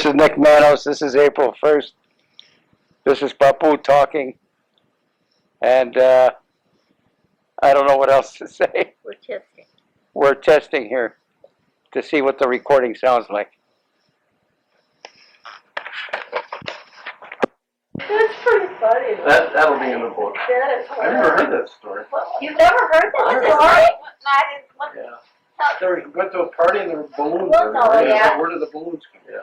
This is Nick Manos. This is April 1st. This is Papou talking. And I don't know what else to say. We're testing. We're testing here to see what the recording sounds like. That's pretty funny. That'll be in the book. That is I've never heard that story. You've never heard that story? Yeah. They went to a party and there were balloons. Oh, yeah. Where did the balloons come from? Yeah.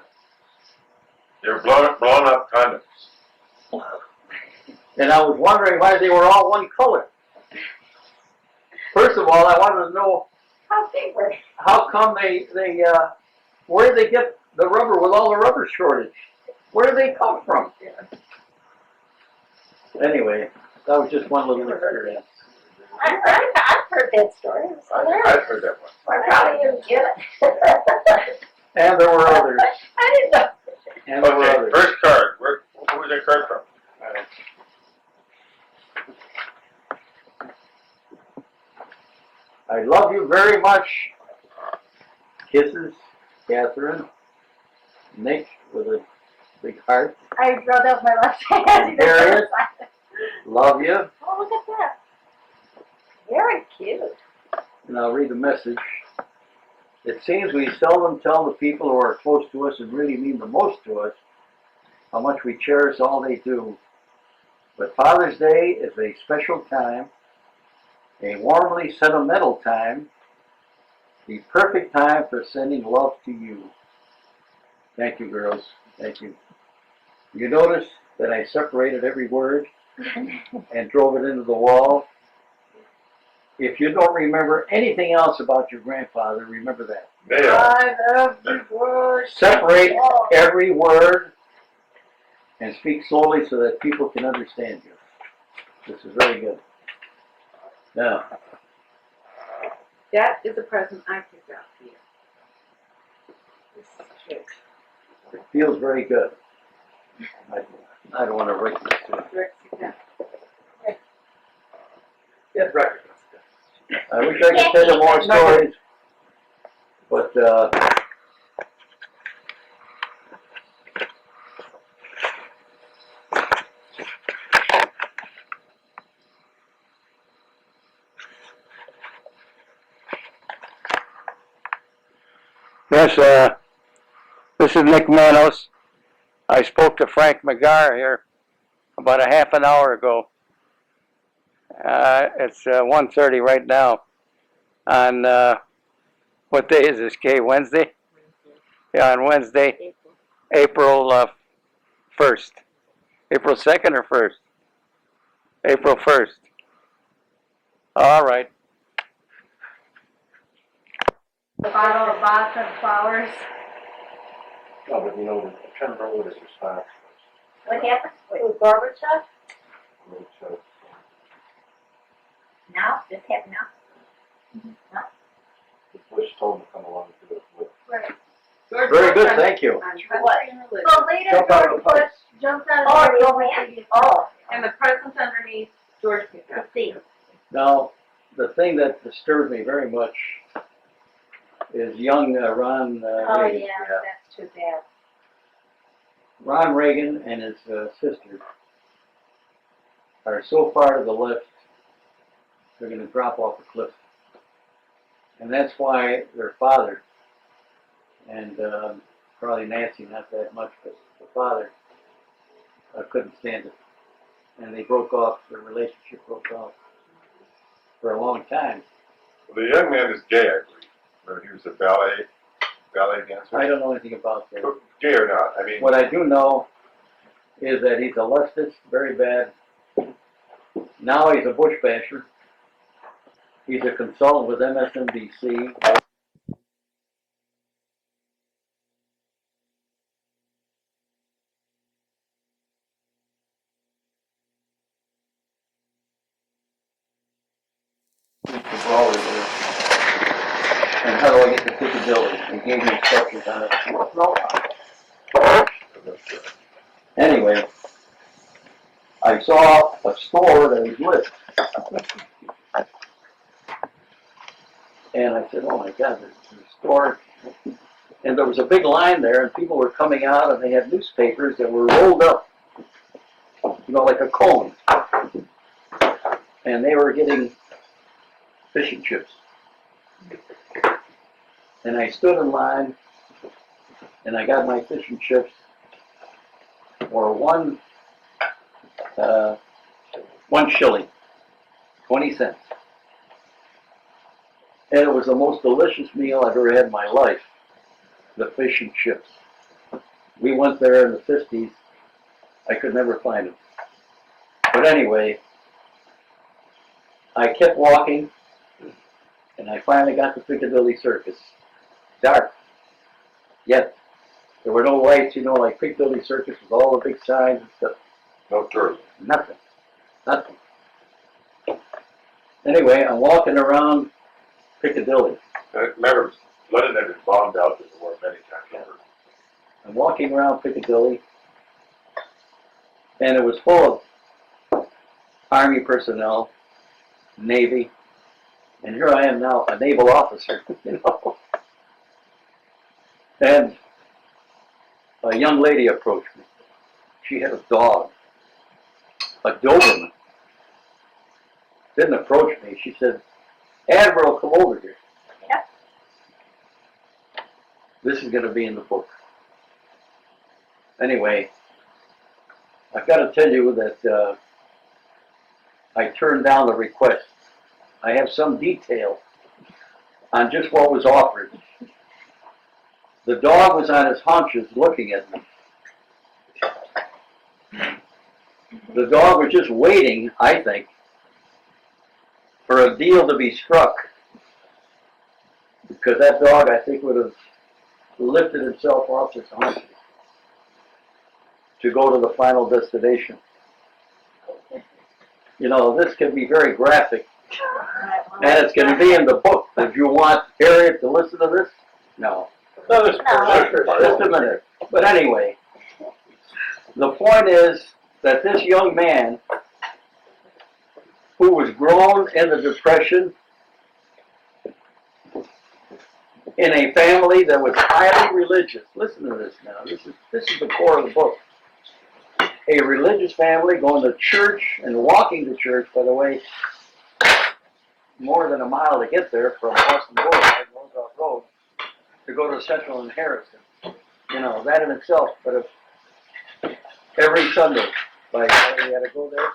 They were blown up condoms. And I was wondering why they were all one color. First of all, I wanted to know How big were they? how come where did they get the rubber with all the rubber shortage? Where did they come from? Anyway, that was just one little experience. I've heard that story. It was hilarious. I've heard that one. I probably didn't get it. And there were others. I didn't know. And there were Okay, others. first card. Who was that card from? I love you very much. Kisses, Catherine. Nick with a big heart. I wrote up my left hand. Harriet. Love you. Oh, look at that. Very cute. And I'll read the message. It seems we seldom tell the people who are close to us and really mean the most to us how much we cherish all they do. But Father's Day is a special time, a warmly sentimental time, the perfect time for sending love to you. Thank you, girls. Thank you. You notice that I separated every word and drove it into the wall. If you don't remember anything else about your grandfather, remember that. Naval. Separate every word and speak slowly so that people can understand you. This is very good. Now, that is a present I picked out for you. This is cute. it feels very good. I don't want to write this to you. Rick, sit down. Get record. I wish I could tell you more stories, but Yes, this is Nick Manos. I spoke to Frank McGarr here about a half an hour ago. It's 1:30 right now. On what day is this, Kay? Wednesday? Yeah, on Wednesday, April 1st. April 2nd or 1st? April 1st. All right. The bottle of vodka and flowers. no, but you know, I'm trying to remember what his response What happened? With Gorbachev? was. Now? This happened now? Bush told him to come along to do it with. Right. Very good, thank you. What? So later, Jump out of George the Bush bus. jumped out of the Oh. And the presents underneath, George picked out. Let's see. Now, the thing that disturbed me very much is young Ron Oh, Reagan. yeah, that's too bad. Ron Reagan and his sister are so far to the left, they're going to drop off a cliff. And that's why their father, and probably Nancy, not that much, but the father couldn't stand it. And they broke off, their relationship broke off for a long time. Well, the young man is gay, I believe. Or he was a ballet dancer. I don't know anything about that. Gay or not? I mean, What I do know is that he's a leftist, very bad. Now he's a Bush basher. He's a consultant with MSNBC. And how do I get to Piccadilly? He gave me instructions on it. Anyway, I saw a store that was lit. And I said, oh my God, there's a store. And there was a big line there, and people were coming out, and they had newspapers that were rolled up, like a cone. And they were getting fish and chips. And I stood in line, and I got my fish and chips for one shilling, 20 cents. And it was the most delicious meal I've ever had in my life, the fish and chips. We went there in the 50s. I could never find them. But anyway, I kept walking, and I finally got to Piccadilly Circus. Dark. Yet, there were no lights, like Piccadilly Circus with all the big signs and stuff. No tourism. Nothing. Nothing. Anyway, I'm walking around Piccadilly. Remember, London had been bombed out in the war many times over. I'm walking around Piccadilly, and it was full of Army personnel, Navy, and here I am now, a naval officer, And a young lady approached me. She had a dog, a Doberman. Didn't approach me. She said, "Admiral, come over here." Yeah. This is going to be in the book. Anyway, I've got to tell you that I turned down the request. I have some detail on just what was offered. The dog was on his haunches looking at me. The dog was just waiting, I think, for a deal to be struck. Because that dog, I think, would have lifted himself off his haunches to go to the final destination. This can be very graphic, and it's going to be in the book. If you want Harriet to listen to this, no. No, this Just a minute. But anyway, the point is that this young man, who was grown in the Depression, in a family that was highly religious. Listen to this now. This is the core of the book. A religious family going to church and walking to church, by the way, more than a mile to get there from Boston Boulevard, Roosevelt Road, to go to Central and Harrison. That in itself, but if every Sunday, we had to go there.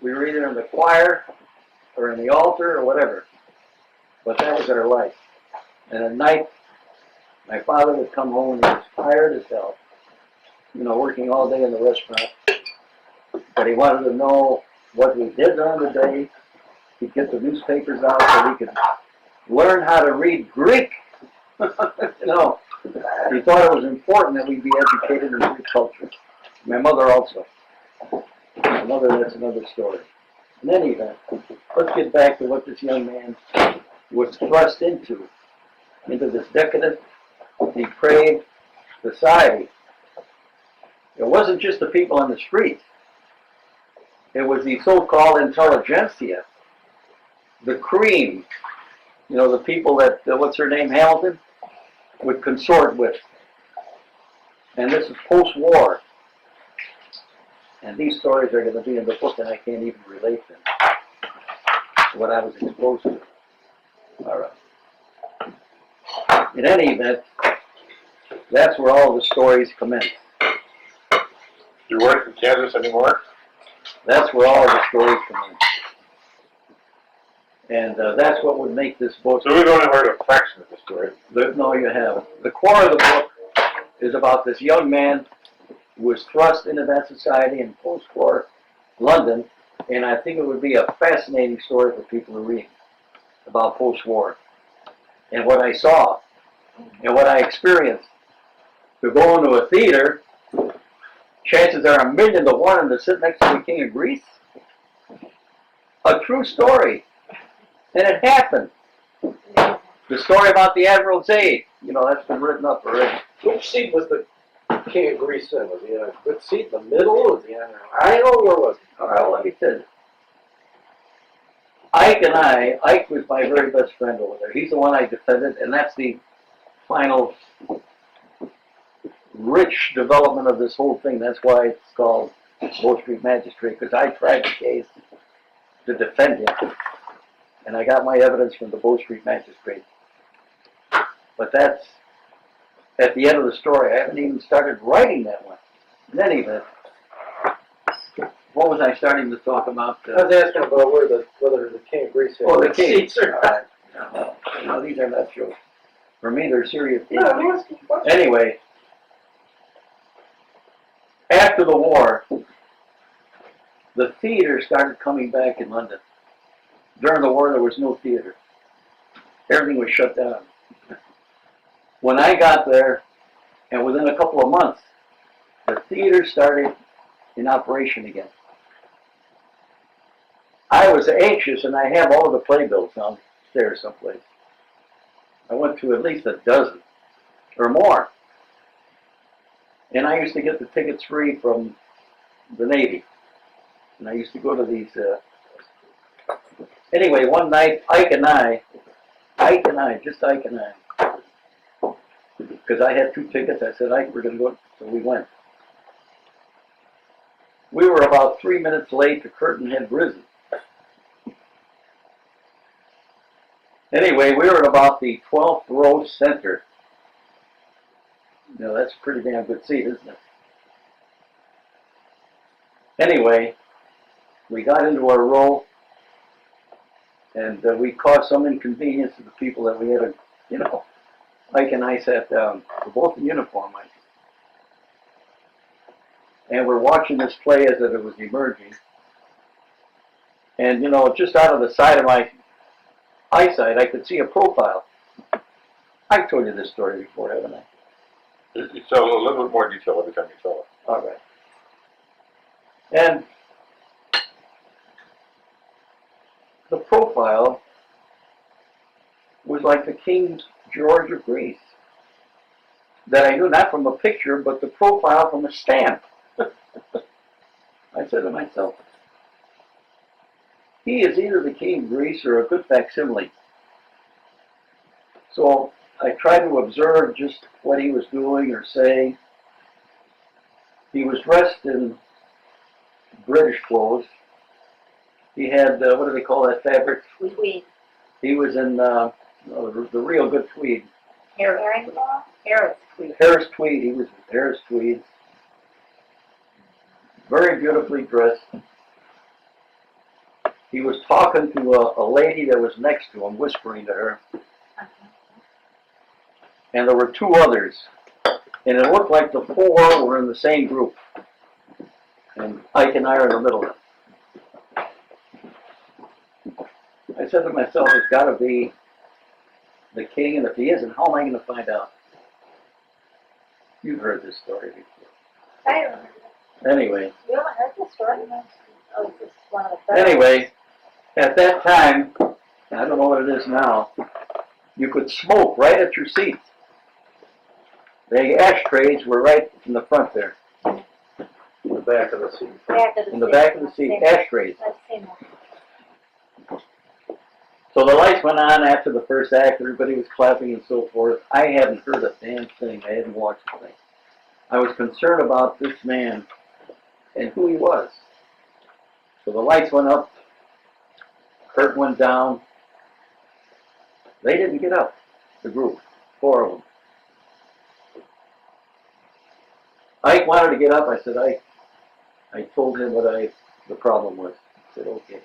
We were either in the choir or in the altar or whatever. But that was our life. And at night, my father would come home and he was tired as hell, working all day in the restaurant. But he wanted to know what we did during the day. He'd get the newspapers out so we could learn how to read Greek. He thought it was important that we be educated in Greek culture. My mother also. My mother, that's another story. In any event, let's get back to what this young man was thrust into this decadent, depraved society. It wasn't just the people on the street. It was the so-called Inteligencia, the cream, the people that, what's her name, Hamilton, would consort with. And this is post-war. And these stories are going to be in the book, and I can't even relate them to what I was exposed to. All right. In any event, that's where all the stories commence. You work in Kansas anymore? That's where all the stories commence. And that's what would make this book. So we've only heard a fraction of the story. No, you haven't. The core of the book is about this young man who was thrust into that society in post-war London, and I think it would be a fascinating story for people to read about post-war and what I saw and what I experienced. To go into a theater, chances are 1,000,000 to 1 to sit next to the King of Greece. A true story. And it happened. The story about the Admiral's aide, that's been written up already. Which seat was the King of Greece in? Was he in a good seat in the middle? Was he in an aisle? Where was he? All right, let me tell you. Ike was my very best friend over there. He's the one I defended, and that's the final rich development of this whole thing. That's why it's called Bow Street Magistrate, because I tried the case to defend him. And I got my evidence from the Bow Street Magistrate. But that's at the end of the story. I haven't even started writing that one. In any event, what was I starting to talk about? I was asking about whether the king of Greece had Oh, the good case. seats or not. No, these are not jokes. For me, they're serious. No, I'm asking questions. Anyway, after the war, the theater started coming back in London. During the war, there was no theater. Everything was shut down. When I got there, and within a couple of months, the theater started in operation again. I was anxious, and I have all of the playbills downstairs someplace. I went to at least a dozen or more. And I used to get the tickets free from the Navy. And I used to go to these. Anyway, one night, Ike and I, because I had 2 tickets, I said, Ike, we're going to go. So we went. We were about 3 minutes late. The curtain had risen. Anyway, we were at about the 12th row center. You know, that's a pretty damn good seat, isn't it? Anyway, we got into our row, and we caused some inconvenience to the people that we had to, you know. Ike and I sat down. We're both in uniform, Ike. And we're watching this play as it was emerging. And, you know, just out of the side of my eyesight, I could see a profile. I've told you this story before, haven't I? You tell a little bit more detail every time you tell it. All right. And the profile was like the King George of Greece. That I knew not from a picture, but the profile from a stamp. I said to myself, he is either the King of Greece or a good facsimile. So I tried to observe just what he was doing or saying. He was dressed in British clothes. He had, what do they call that fabric? Tweed. He was in the real good tweed. Harris tweed. Harris tweed. He was in Harris tweed. Very beautifully dressed. He was talking to a lady that was next to him, whispering to her. And there were 2 others. And it looked like the 4 were in the same group. And Ike and I are in the middle of it. I said to myself, it's got to be the king, and if he isn't, how am I going to find out? You've heard this story before. I remember. Anyway. You haven't heard this story? Oh, this is one of the first. Anyway, at that time, I don't know what it is now, you could smoke right at your seat. The ashtrays were right in the front there. In the back of the seat. In the back of the seat, ashtrays. I've seen that. So the lights went on after the first act, everybody was clapping and so forth. I hadn't heard a damn thing, I hadn't watched a thing. I was concerned about this man and who he was. So the lights went up, curtain went down. They didn't get up, the group, 4 of them. Ike wanted to get up. I said, Ike. I told him what the problem was. He said, okay.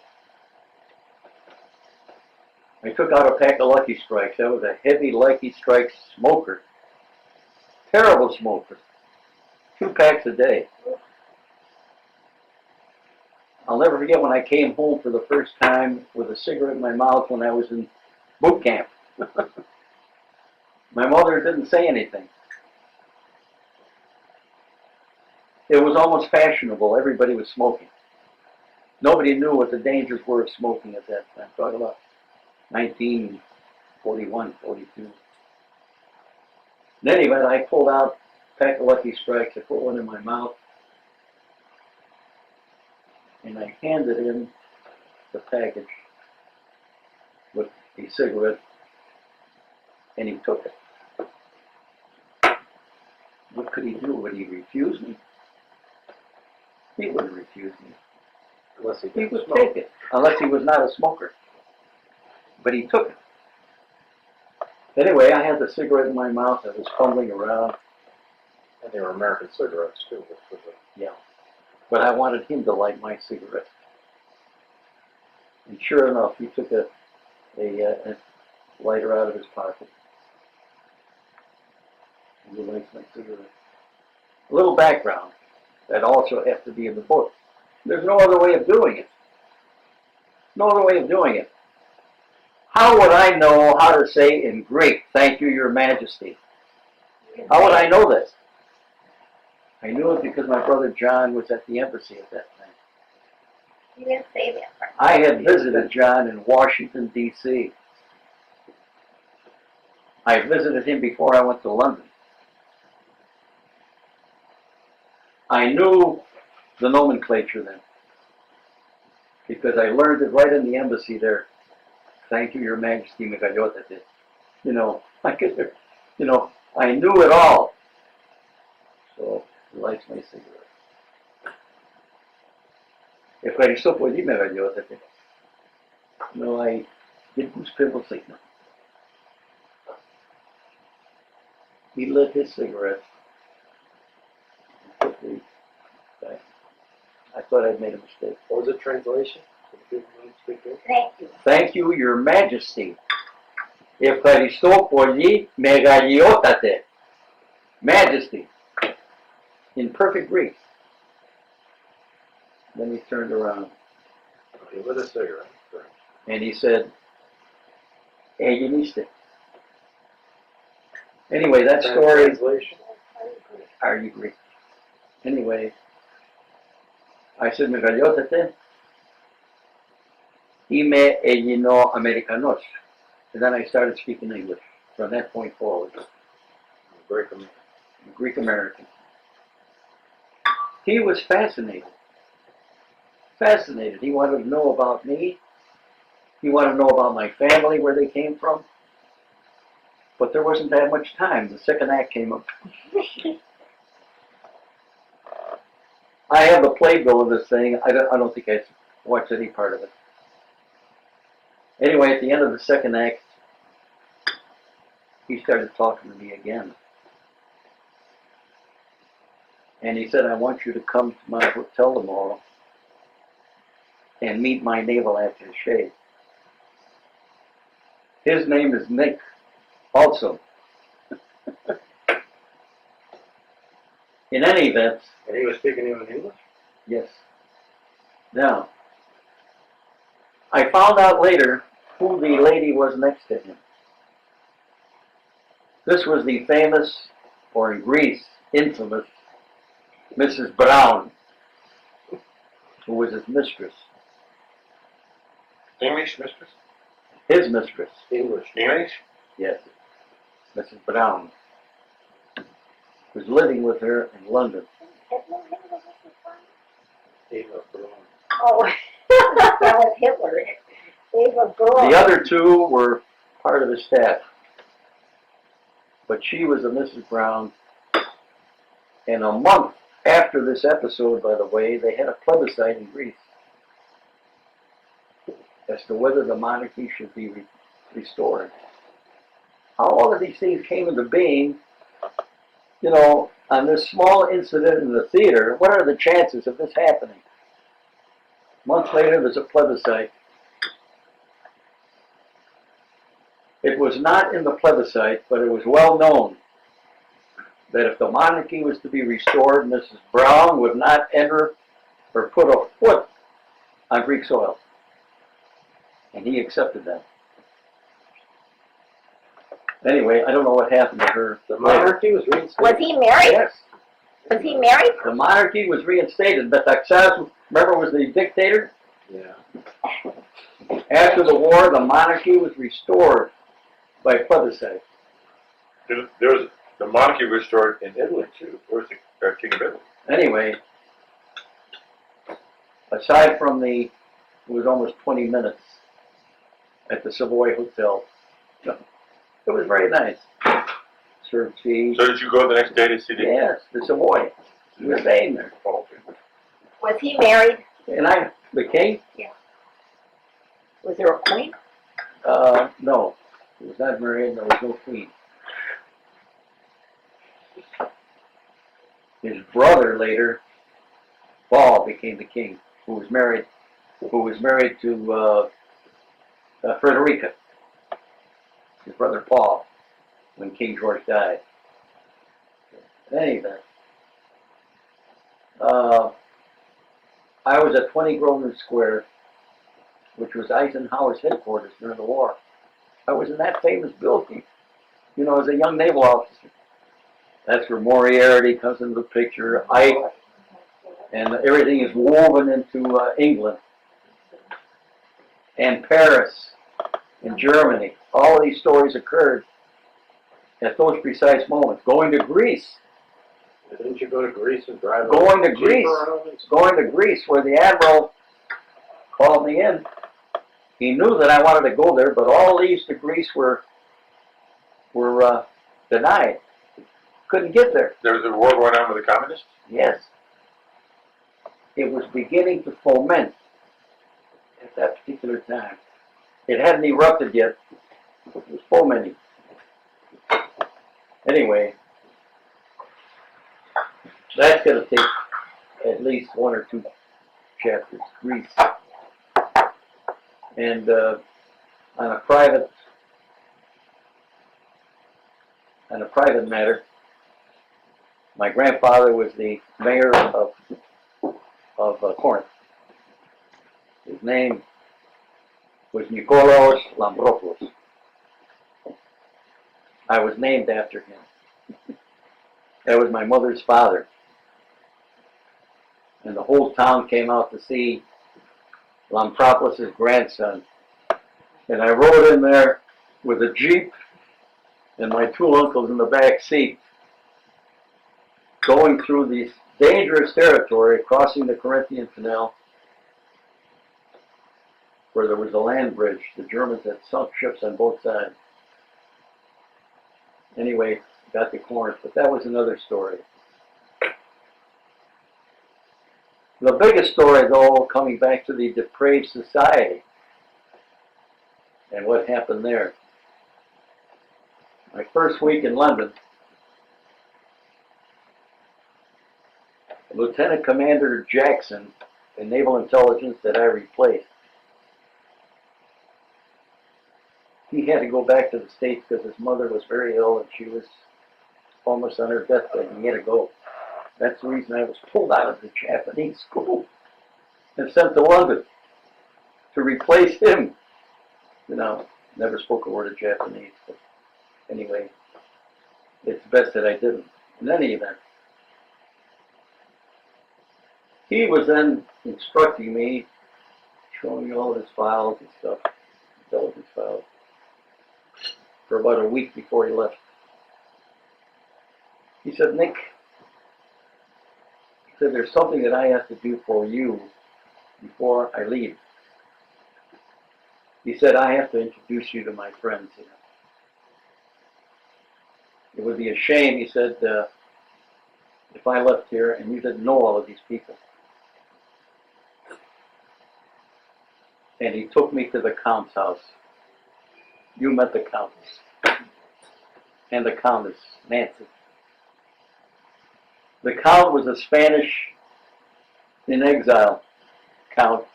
I took out a pack of Lucky Strikes. That was a heavy Lucky Strike smoker. Terrible smoker. 2 packs a day. I'll never forget when I came home for the first time with a cigarette in my mouth when I was in boot camp. My mother didn't say anything. It was almost fashionable. Everybody was smoking. Nobody knew what the dangers were of smoking at that time. Talk about 1941, 42. In any event, I pulled out a pack of Lucky Strikes. I put one in my mouth. And I handed him the package with the cigarette. And he took it. could he do? Would he refuse me? He wouldn't refuse me. Unless he He didn't would smoke. take it, unless he was not a smoker. But he took it. Anyway, I had the cigarette in my mouth. I was fumbling around. And they were American cigarettes too, which was a Yeah. But I wanted him to light my cigarette. And sure enough, he took a lighter out of his pocket. And he lights my cigarette. A little background that also has to be in the book. There's no other way of doing it. No other way of doing it. How would I know how to say in Greek, "Thank you, Your Majesty"? How would I know this? I knew it because my brother John was at the embassy at that time. You didn't say that part. I had visited John in Washington, D.C. I visited him before I went to London. I knew the nomenclature then because I learned it right in the embassy there. Thank you, Your Majesty, McGarr. You know, I could, you know, I knew it all. So he lights my cigarette. Ευχαριστώ πολύ, μεγαλειότατε. No, I did goose pimple signal. He lit his cigarette. And quickly back. I thought I'd made a mistake. what was the translation? For the people who don't speak English? Thank you. Thank you, Your Majesty. Ευχαριστώ πολύ, μεγαλειότατε. Majesty. In perfect Greek. Then he turned around He lit a cigarette. Correct. and he said, Eginiste. Anyway, that story, Translation. are you Greek? Anyway, I said, μεγαλειότατε. Είμαι Ελληνο-Americanos. And then I started speaking English from that point forward. Greek American. Greek American. He was fascinated. Fascinated. He wanted to know about me. He wanted to know about my family, where they came from. But there wasn't that much time. The second act came up. I have the playbill of this thing. I don't think I watched any part of it. Anyway, at the end of the second act, he started talking to me again. And he said, I want you to come to my hotel tomorrow and meet my naval attaché. His name is Nick, also. In any event, And he was speaking to you in English? yes. Now, I found out later who the lady was next to him. This was the famous, or in Greece, infamous, Mrs. Brown, who was his mistress. English, mistress? His mistress, English. English? yes, Mrs. Brown, was living with her in London. Eva Braun. Oh, that was Hitler. Ava Braun. The other two were part of his staff. But she was a Mrs. Brown. And a month after this episode, by the way, they had a plebiscite in Greece as to whether the monarchy should be restored. How all of these things came into being, you know, on this small incident in the theater, what are the chances of this happening? Months later, there's a plebiscite. It was not in the plebiscite, but it was well known that if the monarchy was to be restored, Mrs. Brown would not enter or put a foot on Greek soil. And he accepted that. Anyway, I don't know what happened to her. The monarchy was reinstated. Was he married? Yes, Was he married? the monarchy was reinstated, but Taxas, remember, was the dictator? Yeah. After the war, the monarchy was restored by plebiscite. There was the monarchy restored in Italy too. There was the King of Italy. Anyway, aside from it was almost 20 minutes at the Savoy Hotel. It was very nice. served tea. So did you go the next day to see the? Yes, the Savoy. We were staying there. Oh, okay. Was he married? And the king? Was there a queen? No. He was not married, there was no queen. His brother later, Paul, became the king, who was married to Frederica. His brother Paul, when King George died. In any event, I was at 20 Grosvenor Square, which was Eisenhower's headquarters during the war. I was in that famous building, you know, as a young naval officer. That's where Moriarty comes into the picture, Ike, and everything is woven into England and Paris and Germany. All of these stories occurred at those precise moments. Going to Greece. Didn't you go to Greece and drive? Going to Greece. Going to Greece, where the Admiral called me in. He knew that I wanted to go there, but all leaves to Greece were denied. Couldn't get there. There was a war going on with the communists? Yes. It was beginning to foment at that particular time. It hadn't erupted yet. It was fomenting. Anyway, that's going to take at least 1 or 2 chapters. Greece. And on a private matter, my grandfather was the mayor of Corinth. His name was Nikolaos Lambropoulos. I was named after him. That was my mother's father. And the whole town came out to see Lampropoulos' grandson. And I rode in there with a Jeep and my 2 uncles in the back seat, going through this dangerous territory, crossing the Corinthian Canal, where there was a land bridge. The Germans had sunk ships on both sides. Anyway, got to Corinth, but that was another story. The biggest story, though, coming back to the depraved society and what happened there. My first week in London, Lieutenant Commander Jackson in Naval Intelligence that I replaced, he had to go back to the States because his mother was very ill and she was almost on her deathbed, and he had to go. That's the reason I was pulled out of the Japanese school and sent to London to replace him. You know, never spoke a word of Japanese, but anyway, it's best that I didn't. In any event, he was then instructing me, showing me all his files and stuff, intelligence files, for about a week before he left. He said, Nick, he said, there's something that I have to do for you before I leave. He said, I have to introduce you to my friends. You know. It would be a shame, he said, if I left here and you didn't know all of these people. And he took me to the Count's house. You met the Countess. And the Countess, Nancy. The Count was a Spanish in exile Count.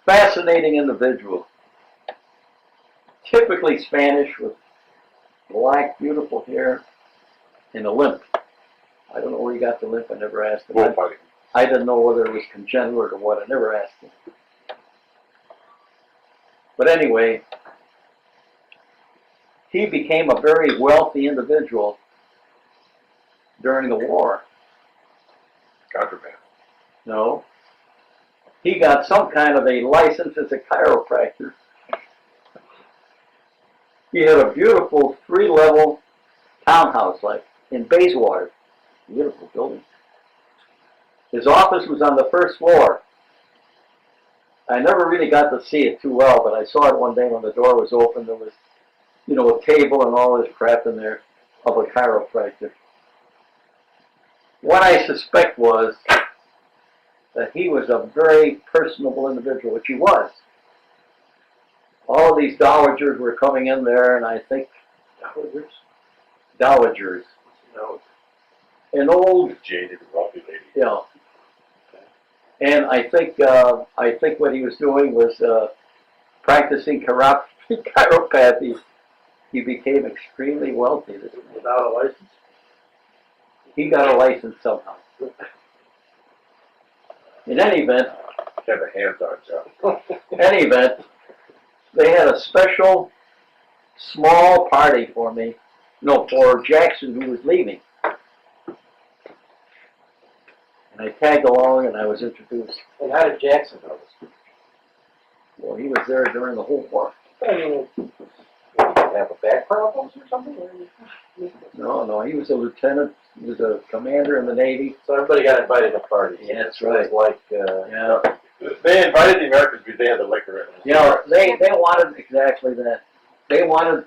Fascinating individual. Typically Spanish with black, beautiful hair and a limp. I don't know where he got the limp. I never asked him. Bullfighting. I didn't know whether it was congenital or what. I never asked him. But anyway, he became a very wealthy individual during the war. Contraband. No. He got some kind of a license as a chiropractor. He had a beautiful 3-level townhouse, like in Bayswater. Beautiful building. His office was on the 1st floor. I never really got to see it too well, but I saw it one day when the door was open. There was you know, a table and all this crap in there of a chiropractor. What I suspect was that he was a very personable individual, which he was. All of these dowagers were coming in there, and I think dowagers, No. an old, Jaded, wealthy lady. you know. And I think what he was doing was practicing chiropathy. He became extremely wealthy. Without a license? He got a license somehow. In any event, Have a hands-on job. they had a special small party for me. No, for Jackson, who was leaving. And I tagged along and I was introduced. And how did Jackson know this? Well, he was there during the whole war. I mean, did he have a back problems or something? No, he was a lieutenant. He was a commander in the Navy. So everybody got invited to parties. Yeah, that's It was right. like, Yeah. They invited the Americans because they had the liquor in them. You know, they wanted exactly that. They wanted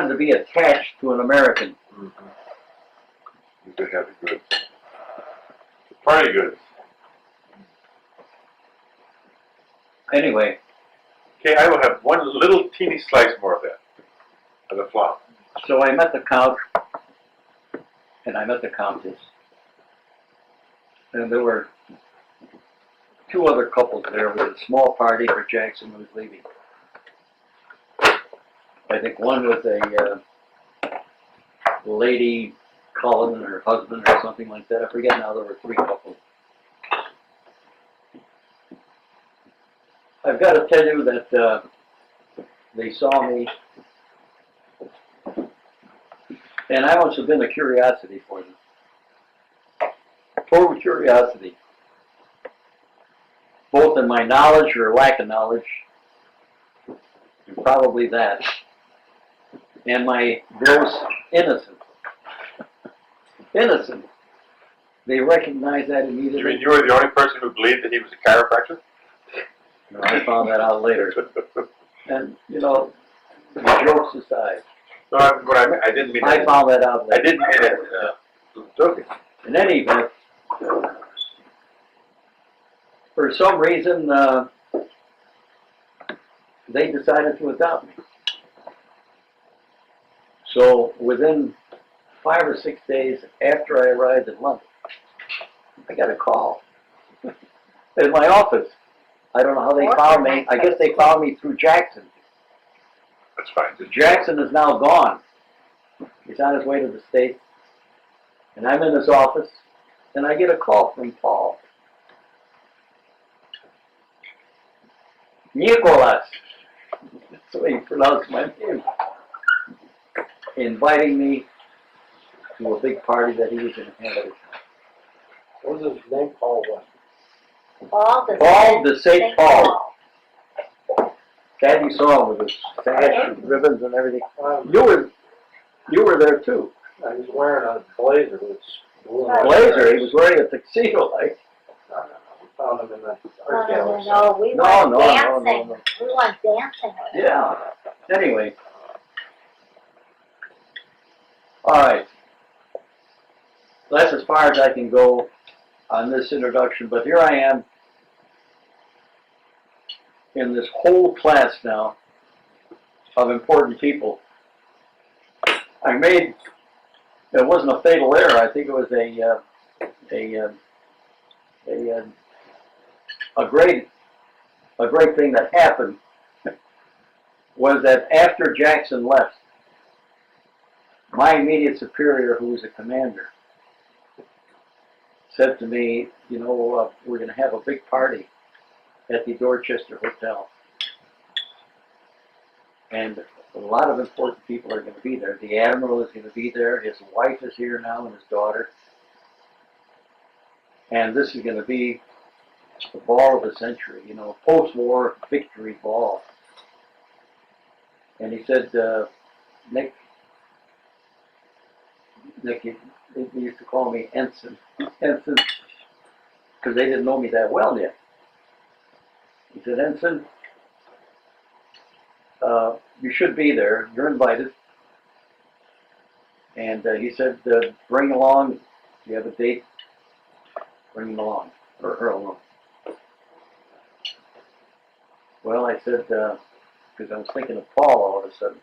to be attached to an American. You could have the goods. The party goods. Anyway, Okay, I will have one little teeny slice more of that. Of the flop. so I met the Count, and I met the Countess. And there were two other couples there with a small party for Jackson who was leaving. I think one was a lady Cullen and her husband or something like that. I forget now, there were three couples. I've got to tell you that they saw me, and I must have been a curiosity for them. Total curiosity. Both in my knowledge or lack of knowledge, and probably that, and my gross innocence. Innocence. They recognize that You immediately. mean you were the only person who believed that he was a chiropractor? No, I found that out later. And, you know, jokes aside, No, what I meant, I didn't mean I that. found that out I later. didn't mean it. Joking. In any event, for some reason, they decided to adopt me. So within 5 or 6 days after I arrived in London, I got a call in my office. I don't know how they found me. I guess they found me through Jackson. That's fine. Jackson is now gone. He's on his way to the States. And I'm in his office, and I get a call from Paul. Nicholas, that's the way he pronounced my name, inviting me to a big party that he was going to have at his house. what was his name? Paul what? Paul de St. Paul. Dad, you saw him with his sash and ribbons and everything. You were there too. He was wearing a blazer with blue and white Blazer, he stripes. was wearing a tuxedo like. No. We found him in the No, art gallery. we No, went no, dancing. no. We went dancing with him. Yeah. Anyway. All right. That's as far as I can go on this introduction, but here I am in this whole class now of important people. I made, it wasn't a fatal error, I think it was a great thing that happened was that after Jackson left, my immediate superior, who was a commander, said to me, you know, we're going to have a big party at the Dorchester Hotel. And a lot of important people are going to be there. The Admiral is going to be there. His wife is here now and his daughter. And this is going to be the ball of the century, you know, post-war victory ball. And he said, Nick, they used to call me Ensign, because they didn't know me that well yet. He said, Ensign, you should be there. You're invited. And he said, bring along, if you have a date, bring him along, or her along. Well, I said, because I was thinking of Paul all of a sudden.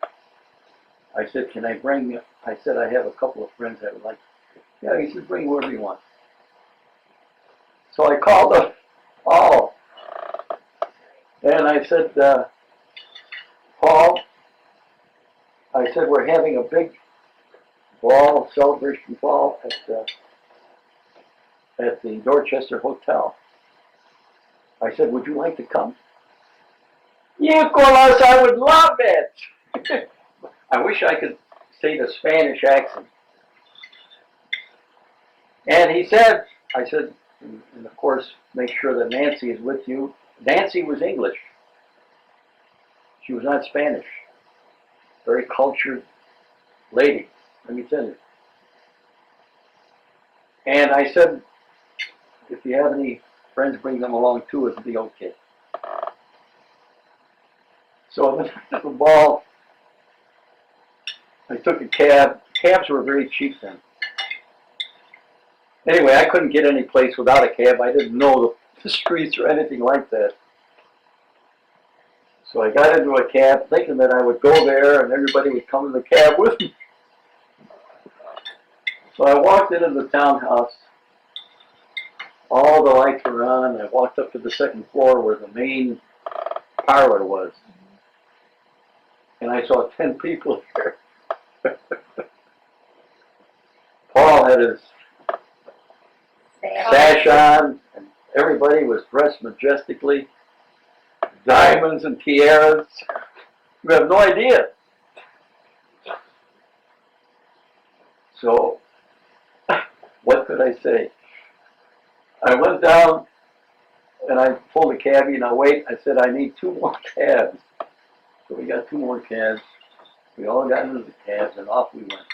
I said, can I bring, I said, I have a couple of friends that would like, yeah, he said, bring whoever you want. So I called up Paul, and I said, Paul, I said, we're having a big ball, celebration ball at the Dorchester Hotel. I said, would you like to come? Nicholas, I would love it. I wish I could say the Spanish accent. And he said, I said, and of course, make sure that Nancy is with you. Nancy was English. She was not Spanish. Very cultured lady, let me tell you. And I said, if you have any friends, bring them along too, it'll be okay. So I went to the ball. I took a cab. Cabs were very cheap then. Anyway, I couldn't get any place without a cab. I didn't know the streets or anything like that. So I got into a cab thinking that I would go there and everybody would come in the cab with me. So I walked into the townhouse. All the lights were on. I walked up to the second floor where the main parlor was. And I saw 10 people there. Paul had his sash on, and everybody was dressed majestically. Diamonds and tiaras. You have no idea. So, what could I say? I went down and I told the cabbie, now wait, I said, I need 2 more cabs. So we got 2 more cabs. We all got into the cabs and off we went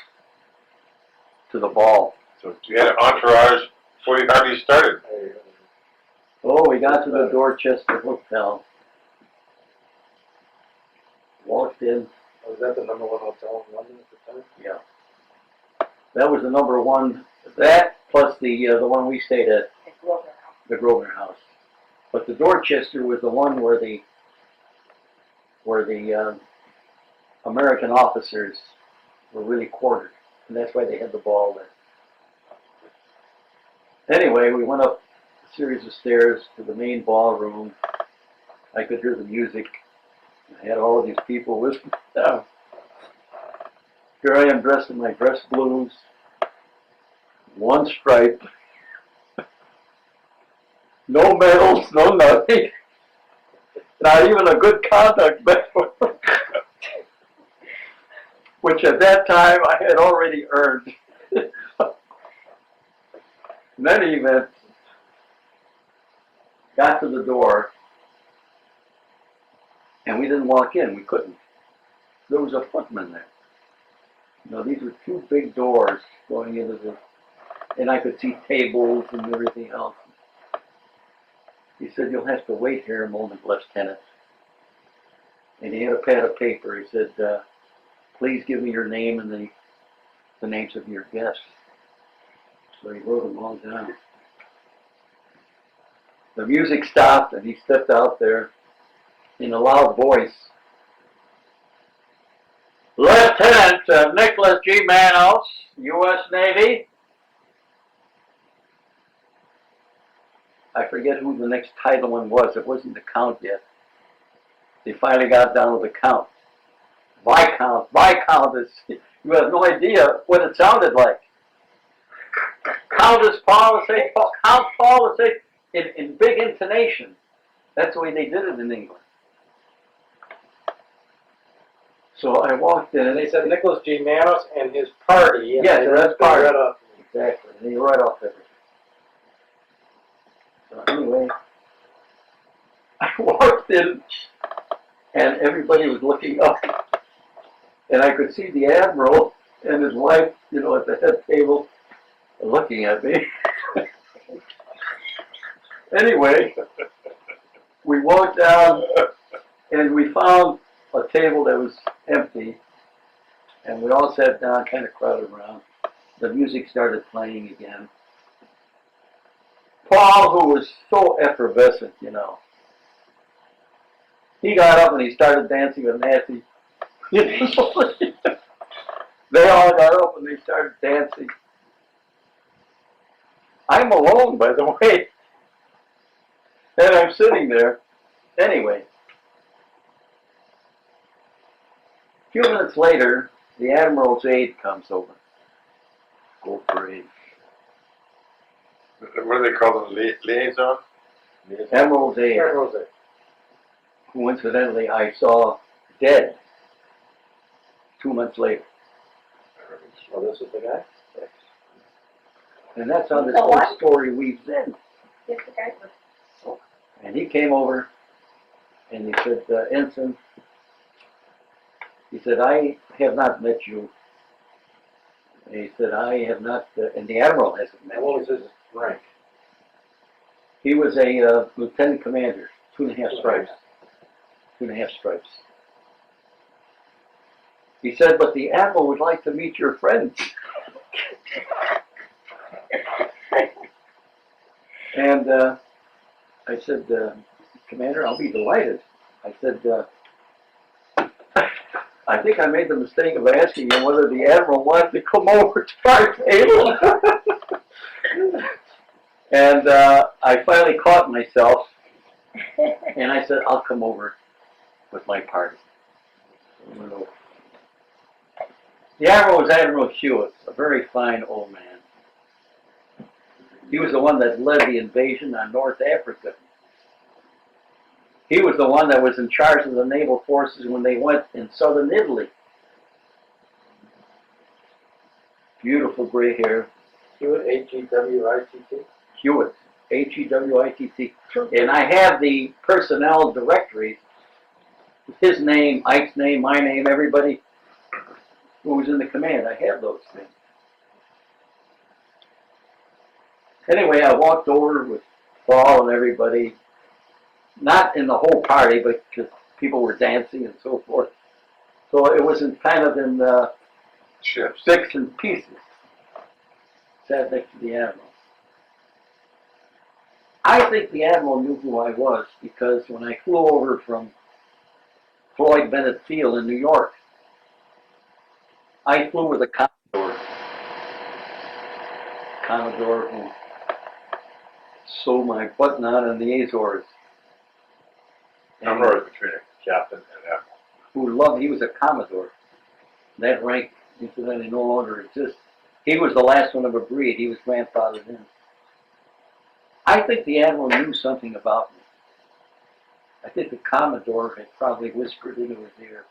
to the ball. So you had an entourage before you hardly started. Oh, we got to the Dorchester Hotel. Walked in. Was that the #1 hotel in London at the time? Yeah. That was the #1. That plus the one we stayed at, the Grosvenor House. But the Dorchester was the one where the American officers were really quartered, and that's why they had the ball there. Anyway, we went up a series of stairs to the main ballroom. I could hear the music. I had all of these people with me. Here I am dressed in my dress blues, 1 stripe, no medals, no nothing, not even a good conduct medal, which at that time I had already earned. In any event, got to the door, and we didn't walk in. We couldn't. There was a footman there. You know, these were 2 big doors going into the, and I could see tables and everything else. He said, you'll have to wait here a moment, Lieutenant. And he had a pad of paper. He said, please give me your name and the names of your guests. So he wrote them all down. The music stopped and he stepped out there in a loud voice. Lieutenant Nicholas G. Manos, U.S. Navy. I forget who the next title one was. It wasn't the Count yet. They finally got down to the Count. Viscount. Viscount is, you have no idea what it sounded like. Countess Paul would say, Count Paul would say, in big intonation. That's the way they did it in England. So I walked in. And they said Nicholas G. Manos and his party. And yes, that's party. Right off. Exactly. And he right off everything. So anyway, I walked in, and everybody was looking up, and I could see the Admiral and his wife, you know, at the head table, looking at me. Anyway, we walked down, and we found a table that was empty, and we all sat down, kind of crowded around. The music started playing again. Paul, who was so effervescent, you know, he got up and he started dancing with Nancy. They all got up and they started dancing. I'm alone, by the way. And I'm sitting there. Anyway, a few minutes later, the Admiral's aide comes over. Go for aide. What do they call them? Liaison? Admiral's aide, who incidentally I saw dead 2 months later. Oh, this is the guy? And that's how this The whole what? story weaves in. Yes, the guy was. And he came over and he said, Ensign, he said, I have not met you. And he said, I have not, and the Admiral hasn't met And what was you. his rank? He was a lieutenant commander, 2.5 stripes. 2.5 stripes. He said, but the Admiral would like to meet your friends. And I said, Commander, I'll be delighted. I said, I think I made the mistake of asking him whether the Admiral wanted to come over to our table. And I finally caught myself, and I said, I'll come over with my party. The Admiral was Admiral Hewitt, a very fine old man. He was the one that led the invasion on North Africa. He was the one that was in charge of the naval forces when they went in southern Italy. Beautiful gray hair. Hewitt, H-E-W-I-T-T? Hewitt, H-E-W-I-T-T. And I have the personnel directory, his name, Ike's name, my name, everybody who was in the command. I have those things. Anyway, I walked over with Paul and everybody, not in the whole party, but because people were dancing and so forth. So it was kind of in Ships. bits and pieces. Sat next to the Admiral. I think the Admiral knew who I was because when I flew over from Floyd Bennett Field in New York, I flew with a Commodore who sewed my button on in the Azores. Commodore is between a captain and an admiral. Who loved, he was a Commodore. That rank, incidentally, no longer exists. He was the last one of a breed. He was grandfathered in. I think the Admiral knew something about me. I think the Commodore had probably whispered into his ear.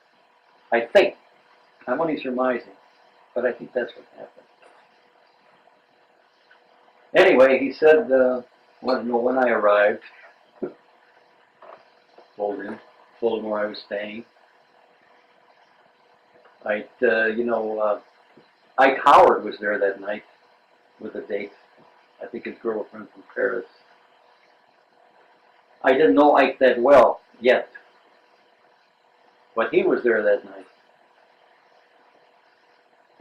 I think. I'm only surmising, but I think that's what happened. Anyway, he said, wanted to know when I arrived. Told him where I was staying. Ike Howard was there that night with a date. I think his girlfriend from Paris. I didn't know Ike that well yet, but he was there that night.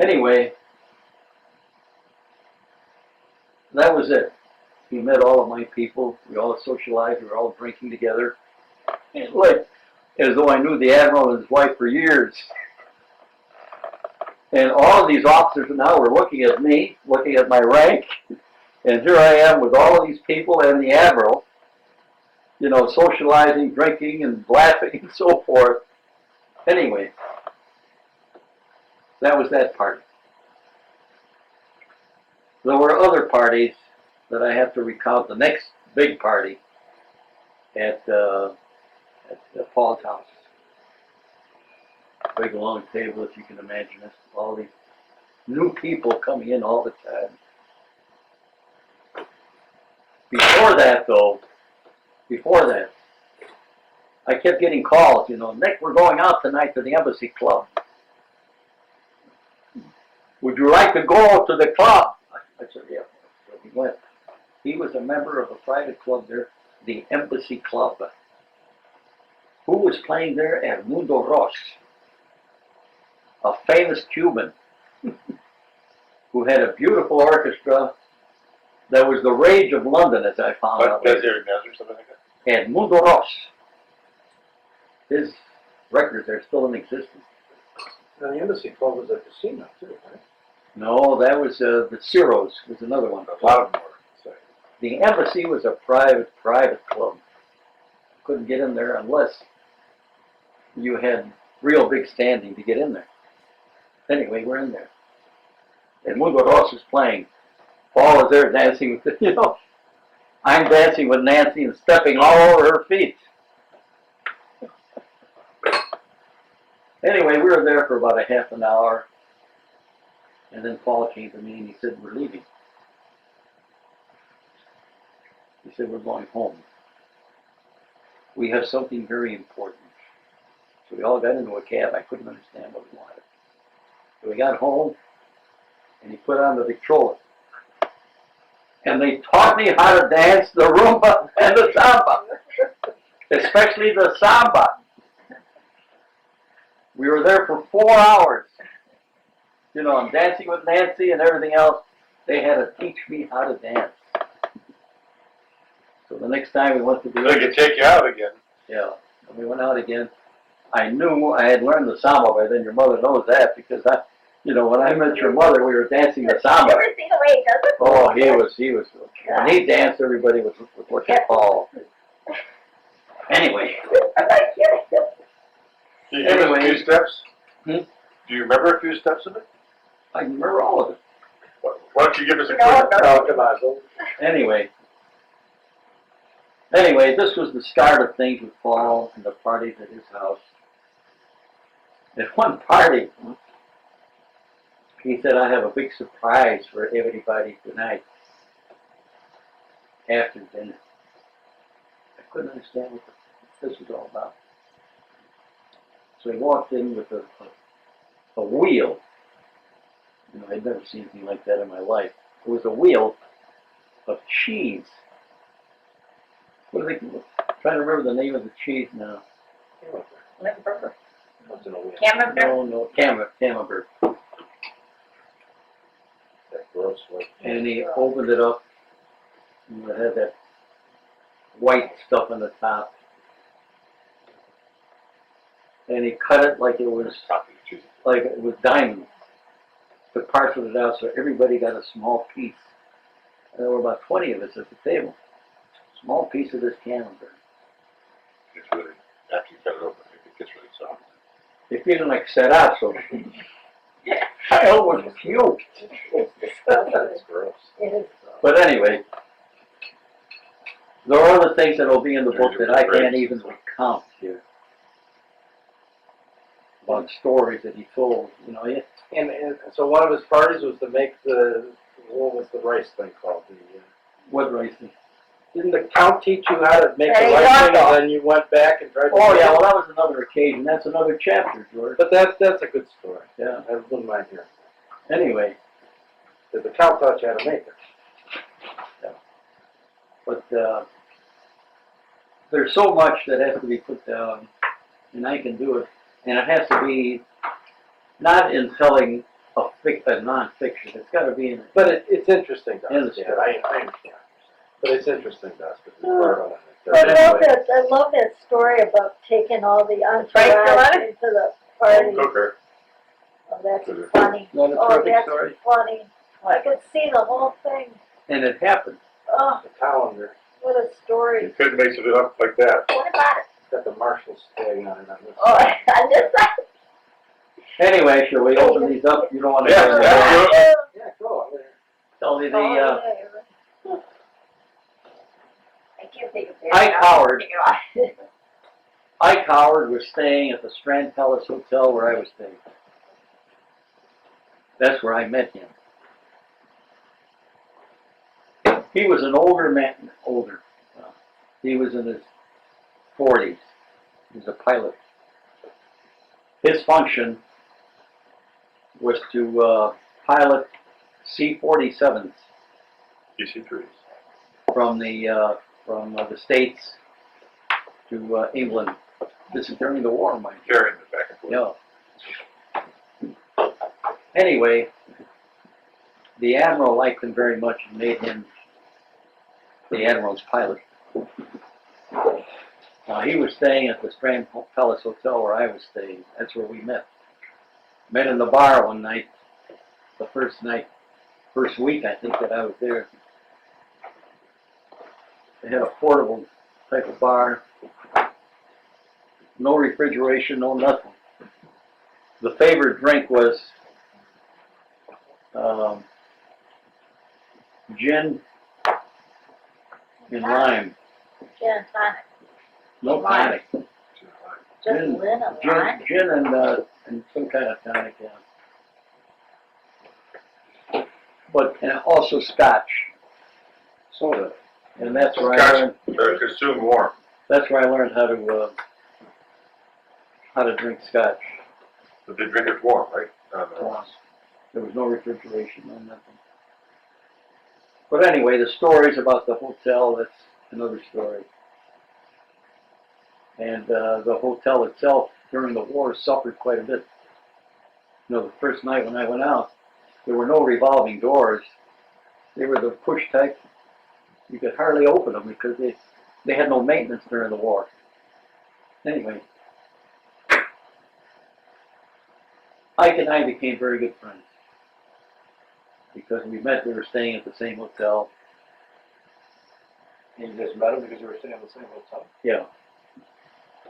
Anyway, that was it. He met all of my people. We all socialized. We were all drinking together. It's like as though I knew the Admiral and his wife for years. And all of these officers now were looking at me, looking at my rank, and here I am with all of these people and the Admiral, you know, socializing, drinking, and laughing, and so forth. Anyway, that was that party. There were other parties that I have to recount. The next big party at Paul's house. Big long table, if you can imagine it. All these new people coming in all the time. Before that, I kept getting calls, you know, Nick, we're going out tonight to the Embassy Club. Would you like to go to the club? I said, yeah. So we went. He was a member of a private club there, the Embassy Club. Who was playing there? Edmundo Ross, a famous Cuban who had a beautiful orchestra that was the rage of London, as I found out But later. or something like that? Edmundo Ross. His records are still in existence. And the Embassy Club was a casino too, right? No, that was the Ciro's was another one. A lot of them were. So, The Embassy was a private club. Couldn't get in there unless you had real big standing to get in there. Anyway, we're in there. And Edmundo Ross is playing. Paul is there dancing with, I'm dancing with Nancy and stepping all over her feet. Anyway, we were there for about a half an hour. And then Paul came to me and he said, we're leaving. He said, we're going home. We have something very important. So we all got into a cab. I couldn't understand what we wanted. So we got home and he put on the Victrola. And they taught me how to dance the Rhumba and the Samba. Especially the Samba. We were there for 4 hours. I'm dancing with Nancy and everything else. They had to teach me how to dance. So the next time we went to they could take you out again. yeah, when we went out again, I knew I had learned the Samba by then. Your mother knows that because when I met your mother, we were dancing the Samba. You ever see the way he does it? Oh, he was. When he danced, everybody was what they call. Anyway, I'm not kidding. Do you remember a few steps? Hmm? Do you remember a few steps of it? I remember all of it. Why don't you give us a No, quick? No, come on, don't. Anyway, this was the start of things with Paul and the parties at his house. At one party, he said, I have a big surprise for everybody tonight after dinner. I couldn't understand what this was all about. So he walked in with a wheel. I'd never seen anything like that in my life. It was a wheel of cheese. What do they call it? I'm trying to remember the name of the cheese now. Once in a while. Camembert. No, Camembert. That gross one. And he opened it up, and it had that white stuff on the top. And he cut it like it was diamond. To parcel it out so everybody got a small piece. And there were about 20 of us at the table. Small piece of this Camembert. It's really, after you cut it open, it gets really soft. If you didn't like Serasso, I almost puked. It's disgusting. That's gross. It is. But anyway, there are other things that will be in the book that I can't even recount here. About stories that he told, And so one of his parties was to make what was the rice thing called? What racing? Didn't the count teach you how to make the Hey, rice thing, Rocco. and then you went back and tried to Oh make yeah, it? well that was another occasion. That's another chapter, George. But that's a good story. Yeah. I wouldn't mind hearing. Anyway, Because the count taught you how to make it. but there's so much that has to be put down, and I can do it. And it has to be not in telling a non-fiction. It's got to be in. But it's interesting to In the us. Yeah, story. I understand. But it's interesting to us because we're part of it. I love that story about taking all the entourage into the party. Cooker. Oh, that's funny. Not a Oh, terrific that's story. funny. I could see the whole thing. And it happened. Oh, The calendar. what a story. You couldn't make it up like that. What about it? It's got the Marshall's tag on it. Oh, on this side? Anyway, shall we open these up? You don't want to Yeah, yeah. Yeah, cool. tell me the Oh, yeah, you're right. I can't think of it. Ike Howard. Figure out. Ike Howard was staying at the Strand Palace Hotel where I was staying. That's where I met him. He was an older man, he was in his 40s. He was a pilot. His function was to pilot C-47s DC-3s. from the States to England This is during the war, mind you. Carrying it back and forth. Yeah. Anyway, the Admiral liked him very much and made him the Admiral's pilot. He was staying at the Strand Palace Hotel where I was staying. That's where we met. Met in the bar one night, the first week I think that I was there. They had a portable type of bar. No refrigeration, no nothing. The favorite drink was gin and lime. Gin and tonic. No tonic. Just Gin, Lynn and lime. gin and some kind of tonic, yeah. But and also scotch. Soda. And that's where I Scotch, learned. consumed warm. That's where I learned how to drink scotch. But they drink it warm, right? There was no refrigeration, no nothing. But anyway, the stories about the hotel, that's another story. And the hotel itself during the war suffered quite a bit. You know, the first night when I went out, there were no revolving doors. They were the push type. You could hardly open them because they had no maintenance during the war. Anyway, Ike and I became very good friends because we were staying at the same hotel. And you just met him because you were staying at the same hotel? Yeah.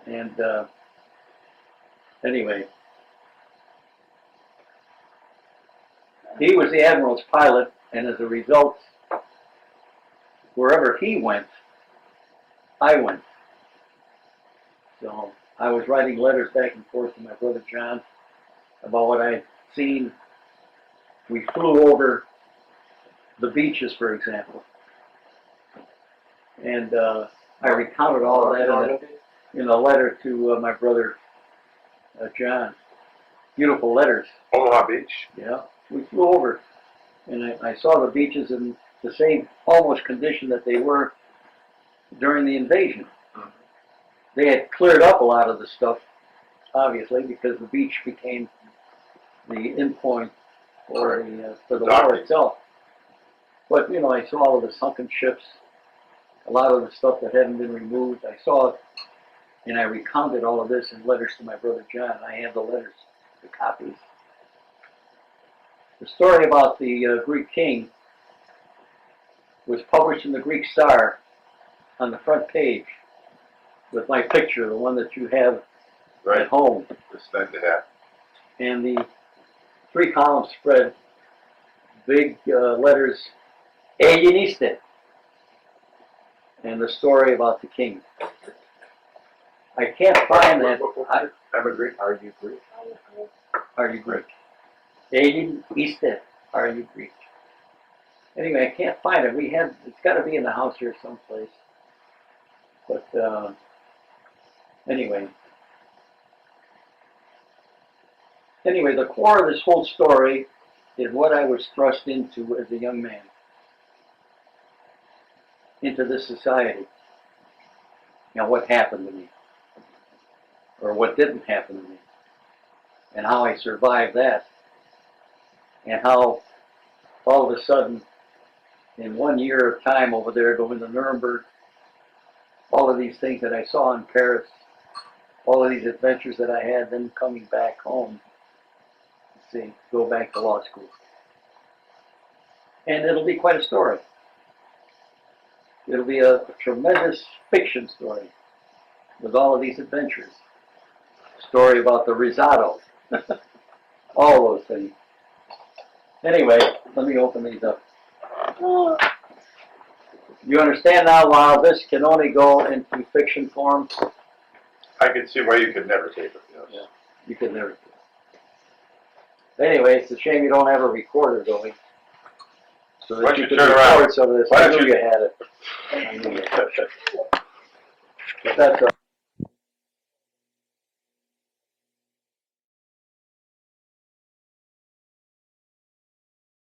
And anyway, he was the Admiral's pilot, and as a result, wherever he went, I went. So I was writing letters back and forth to my brother John about what I had seen. We flew over the beaches, for example, and I recounted all of that in a letter to my brother John. Beautiful letters. Omaha Beach. Yeah, we flew over, and I saw the beaches in the same almost condition that they were during the invasion. They had cleared up a lot of the stuff, obviously, because the beach became the endpoint for the war itself. But you know, I saw all of the sunken ships, a lot of the stuff that hadn't been removed. I saw it, and I recounted all of this in letters to my brother John. I have the letters, the copies. The story about the Greek king was published in the Greek Star on the front page with my picture, the one that you have at home. It's nice to have. And the 3-column spread, big letters, Alieniste, and the story about the king. I can't find that. I'm a Greek. Are you Greek? Are you Greek? Alieniste, are you Greek? Anyway, I can't find it. It's got to be in the house here someplace. But anyway, the core of this whole story is what I was thrust into as a young man, into this society. Now, what happened to me, or what didn't happen to me, and how I survived that, and how all of a sudden, in 1 year of time over there, going to Nuremberg, all of these things that I saw in Paris, all of these adventures that I had, then coming back home, go back to law school. And it'll be quite a story. It'll be a tremendous fiction story with all of these adventures. Story about the risotto, all those things. Anyway, let me open these up. You understand now why this can only go into fiction form? I can see why you could never tape it. Yes. Yeah, you could never do it. Anyway, it's a shame you don't have a recorder going. So Why that don't you you could turn record around? some of this. Why I don't knew you- you had it. I knew you had it. But that's